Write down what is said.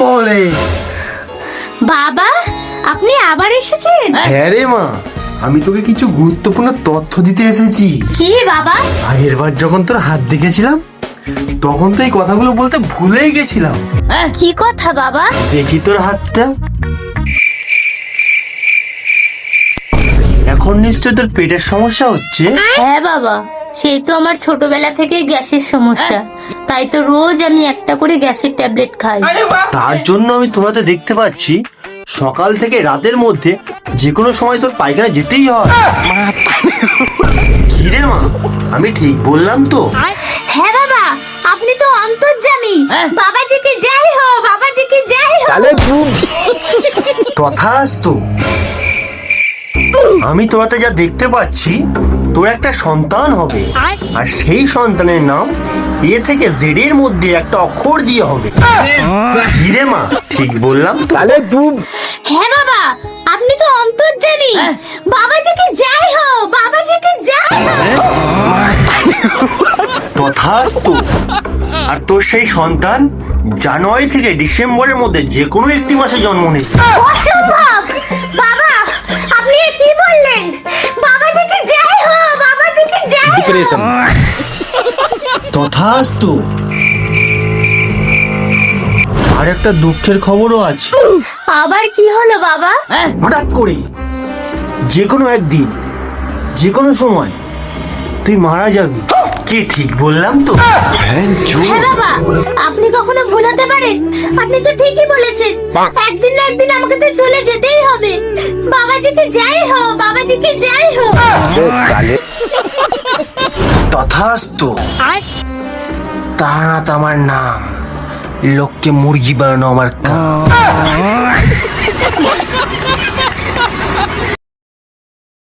বলে বাবা, আপনি আবার এসেছেন? হ্যাঁ রে মা, আমি তোকে কিছু গুরুত্বপূর্ণ তথ্য দিতে এসেছি। কি বাবা? আগের বার যখন তোর হাত দেখেছিলাম তখন তো এই কথাগুলো বলতে ভুলেই গেছিলাম। কি কথা বাবা? দেখি তোর হাতটা। এখন নিশ্চয় তোর পেটের সমস্যা হচ্ছে। হ্যাঁ বাবা, সেই তো আমার ছোটবেলা থেকে গ্যাসের সমস্যা, তাই তো রোজ আমি একটা করে গ্যাসের ট্যাবলেট খাই। তার জন্য আমি তোমাতে দেখতে পাচ্ছি সকাল থেকে রাতের মধ্যে যে কোনো সময় তোর পায়খানা যেতেই হয়। কি রে মা, আমি ঠিক বললাম তো? হ্যাঁ বাবা, আপনি তো অন্তর্যামী। বাবাজিকে জয় হো, বাবাজিকে জয় হো। তথাস্তু। আমি তোরাতে যা দেখতে পাচ্ছি তোর একটা সন্তান হবে, আর সেই সন্তানের নাম এ থেকে জেড এর মধ্যে একটা অক্ষর দিয়ে হবে। কি রে মা, ঠিক বললাম তো? হ্যাঁ বাবা, আপনি তো অন্তর্যামী। বাবাজিকে জয় হো, বাবাজিকে জয় হো। তথাস্তু। আর তোর সেই সন্তান জানুয়ারি থেকে ডিসেম্বরের মধ্যে যে কোনো একটি মাসে জন্ম নেবে। অসম্ভব বাবা, আপনি এ কি বললেন? বাবাজিকে জয় হো, বাবাজিকে জয় হো। তথাস্তু। আর একটা দুঃখের খবরও আছে। আবার কি হলো বাবা? হঠাৎ করে যে কোনো একদিন যে কোনো সময় তুই মারা যাবি। কি ঠিক বললাম তো? হ্যাঁ বাবা, আপনি কখনো ভুল হতে পারেন? আপনি তো ঠিকই বলেছেন, একদিন না একদিন আমাকে তো চলে যেতেই হবে। বাবাজিকে জয় হো, বাবাজিকে জয় হো। তথাস্তু। তারানাথ আমার নাম, লোককে মুরগি বানানো আমার কাজ।